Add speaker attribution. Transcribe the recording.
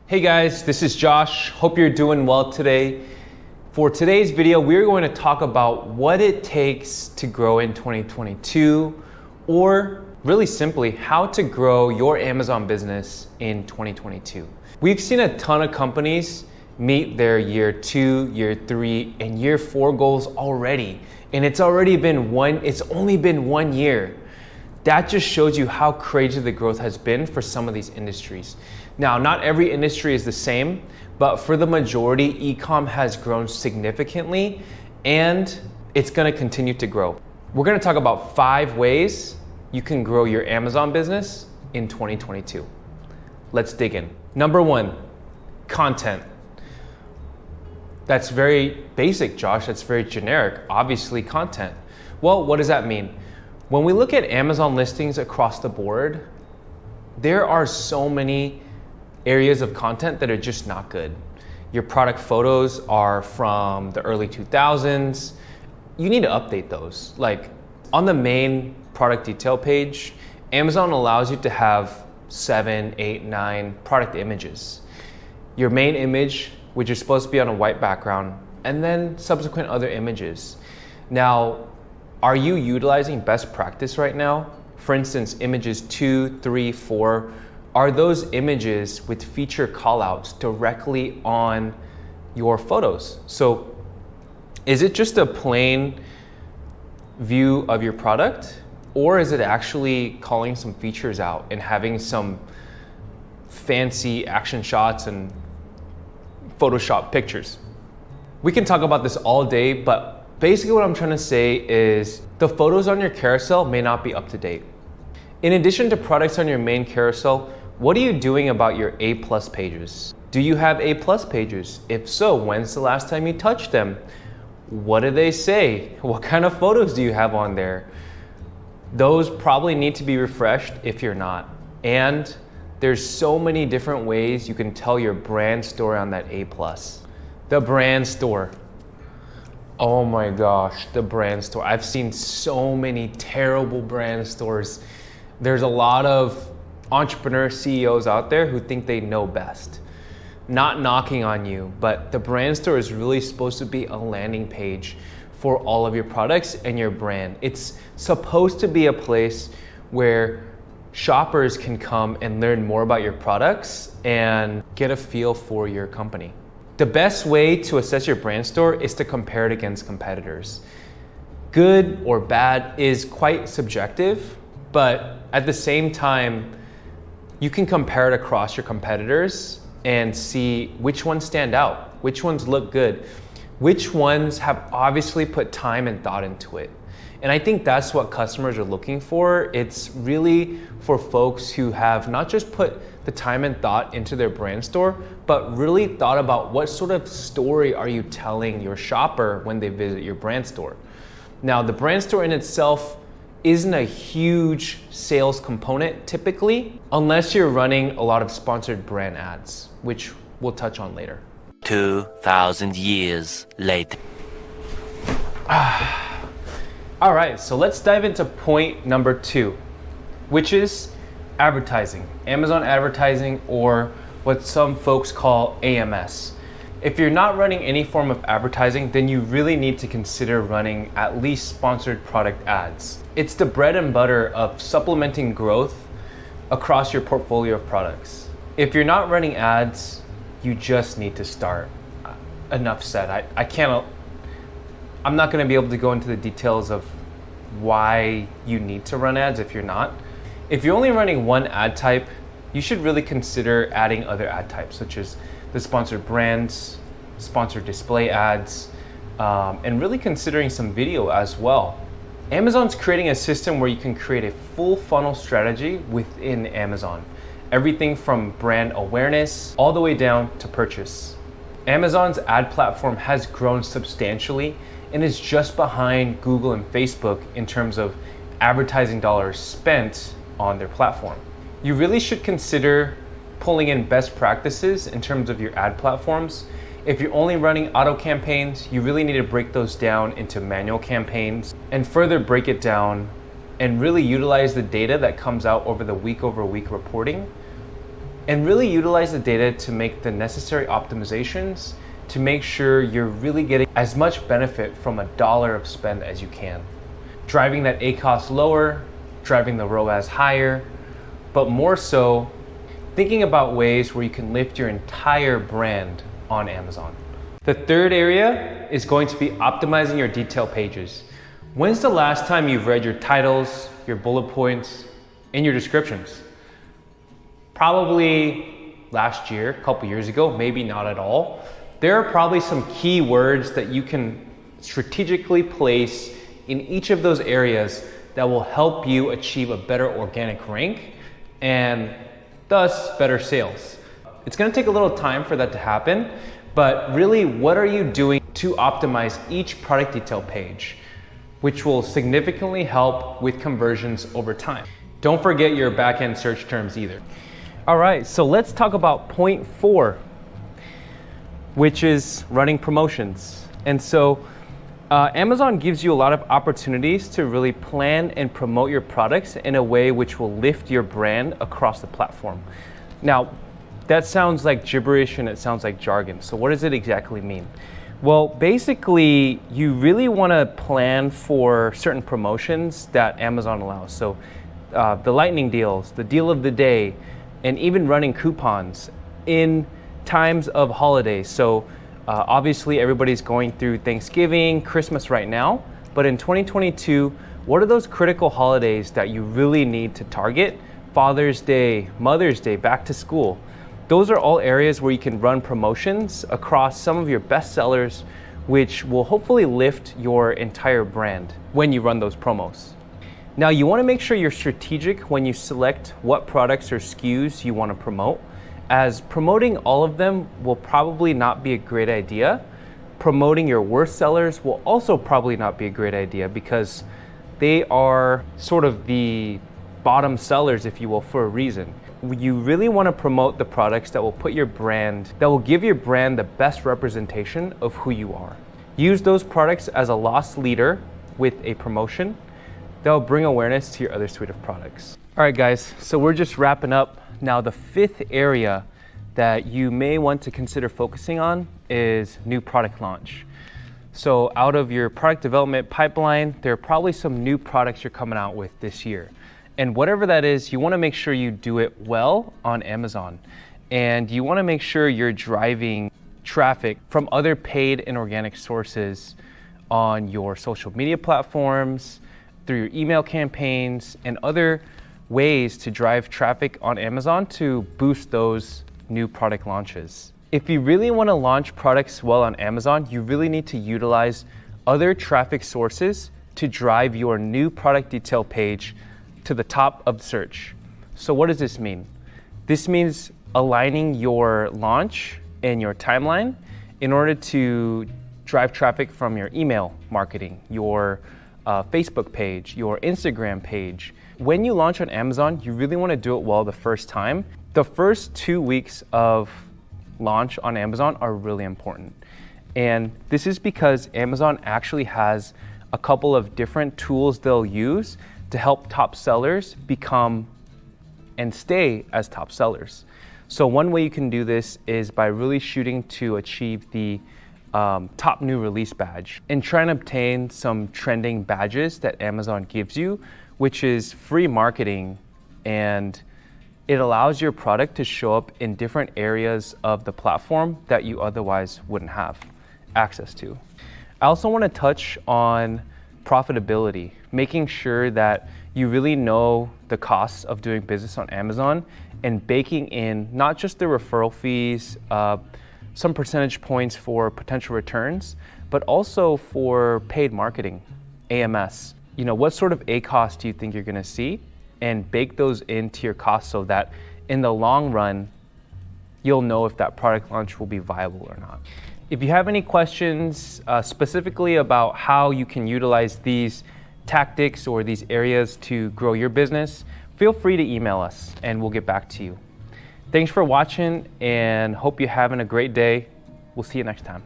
Speaker 1: Hey guys, this is Josh. Hope you're doing well today. For today's video, we're going to talk about what it takes to grow in 2022, or really simply, how to grow your Amazon business in 2022. We've seen a ton of companies meet their year 2, year 3, and year 4 goals already. And it's only been 1 year. That just shows you how crazy the growth has been for some of these industries. Now, not every industry is the same, but for the majority, e-com has grown significantly and it's gonna continue to grow. We're gonna talk about 5 ways you can grow your Amazon business in 2022. Let's dig in. Number 1, content. That's very basic, Josh. That's very generic. Obviously, content. Well, what does that mean? When we look at Amazon listings across the board, there are so many areas of content that are just not good. Your product photos are from the early 2000s. You need to update those. Like on the main product detail page, Amazon allows you to have 7, 8, 9 product images. Your main image, which is supposed to be on a white background, and then subsequent other images. Now, are you utilizing best practice right now? For instance, images 2, 3, 4, are those images with feature callouts directly on your photos? So is it just a plain view of your product, or is it actually calling some features out and having some fancy action shots and Photoshop pictures? We can talk about this all day, but basically what I'm trying to say is the photos on your carousel may not be up to date. In addition to products on your main carousel, what are you doing about your A+ pages? Do you have A+ pages? If so, when's the last time you touched them? What do they say? What kind of photos do you have on there? Those probably need to be refreshed if you're not. And there's so many different ways you can tell your brand story on that A+. The brand store. Oh my gosh, the brand store. I've seen so many terrible brand stores. There's a lot of entrepreneur CEOs out there who think they know best. Not knocking on you, but the brand store is really supposed to be a landing page for all of your products and your brand. It's supposed to be a place where shoppers can come and learn more about your products and get a feel for your company. The best way to assess your brand store is to compare it against competitors. Good or bad is quite subjective, but at the same time, you can compare it across your competitors and see which ones stand out, which ones look good, which ones have obviously put time and thought into it. And I think that's what customers are looking for. It's really for folks who have not just put the time and thought into their brand store, but really thought about what sort of story are you telling your shopper when they visit your brand store. Now, the brand store in itself isn't a huge sales component typically, unless you're running a lot of sponsored brand ads, which we'll touch on later.
Speaker 2: 2,000 years later.
Speaker 1: All right, so let's dive into point number 2, which is advertising, Amazon advertising, or what some folks call AMS. If you're not running any form of advertising, then you really need to consider running at least sponsored product ads. It's the bread and butter of supplementing growth across your portfolio of products. If you're not running ads, you just need to start. Enough said. I'm not gonna be able to go into the details of why you need to run ads if you're not. If you're only running one ad type, you should really consider adding other ad types, such as the sponsored brands, sponsored display ads, and really considering some video as well. Amazon's creating a system where you can create a full funnel strategy within Amazon. Everything from brand awareness all the way down to purchase. Amazon's ad platform has grown substantially and is just behind Google and Facebook in terms of advertising dollars spent on their platform. You really should consider pulling in best practices in terms of your ad platforms. If you're only running auto campaigns, you really need to break those down into manual campaigns and further break it down and really utilize the data that comes out over the week-over-week reporting and really utilize the data to make the necessary optimizations to make sure you're really getting as much benefit from a dollar of spend as you can. Driving that ACoS lower, driving the ROAS higher, but more so, thinking about ways where you can lift your entire brand on Amazon. The third area is going to be optimizing your detail pages. When's the last time you've read your titles, your bullet points, and your descriptions? Probably last year, a couple years ago, maybe not at all. There are probably some key words that you can strategically place in each of those areas that will help you achieve a better organic rank and thus better sales. It's gonna take a little time for that to happen, but really what are you doing to optimize each product detail page, which will significantly help with conversions over time. Don't forget your backend search terms either. All right, so let's talk about point 4, which is running promotions. And so Amazon gives you a lot of opportunities to really plan and promote your products in a way which will lift your brand across the platform. Now, that sounds like gibberish and it sounds like jargon. So what does it exactly mean? Well, basically, you really want to plan for certain promotions that Amazon allows. So the lightning deals, the deal of the day, and even running coupons in times of holidays. So obviously everybody's going through Thanksgiving, Christmas right now, but in 2022, what are those critical holidays that you really need to target? Father's Day, Mother's Day, back to school. Those are all areas where you can run promotions across some of your best sellers, which will hopefully lift your entire brand when you run those promos. Now, you want to make sure you're strategic when you select what products or SKUs you want to promote, as promoting all of them will probably not be a great idea. Promoting your worst sellers will also probably not be a great idea because they are sort of the bottom sellers, if you will, for a reason. You really want to promote the products that will put your brand, that will give your brand the best representation of who you are. Use those products as a loss leader with a promotion that will bring awareness to your other suite of products. All right, guys, so we're just wrapping up. Now, the fifth area that you may want to consider focusing on is new product launch. So out of your product development pipeline, there are probably some new products you're coming out with this year. And whatever that is, you want to make sure you do it well on Amazon. And you want to make sure you're driving traffic from other paid and organic sources on your social media platforms, through your email campaigns, and other ways to drive traffic on Amazon to boost those new product launches. If you really want to launch products well on Amazon, you really need to utilize other traffic sources to drive your new product detail page to the top of search. So what does this mean? This means aligning your launch and your timeline in order to drive traffic from your email marketing, your Facebook page, your Instagram page. When you launch on Amazon, you really want to do it well the first time. The first 2 weeks of launch on Amazon are really important. And this is because Amazon actually has a couple of different tools they'll use to help top sellers become and stay as top sellers. So one way you can do this is by really shooting to achieve the top new release badge and try and obtain some trending badges that Amazon gives you, which is free marketing, and it allows your product to show up in different areas of the platform that you otherwise wouldn't have access to. I also want to touch on profitability, making sure that you really know the costs of doing business on Amazon and baking in not just the referral fees, some percentage points for potential returns, but also for paid marketing, AMS. You know, what sort of ACoS do you think you're gonna see? And bake those into your costs so that in the long run, you'll know if that product launch will be viable or not. If you have any questions specifically about how you can utilize these tactics or these areas to grow your business, feel free to email us and we'll get back to you. Thanks for watching and hope you're having a great day. We'll see you next time.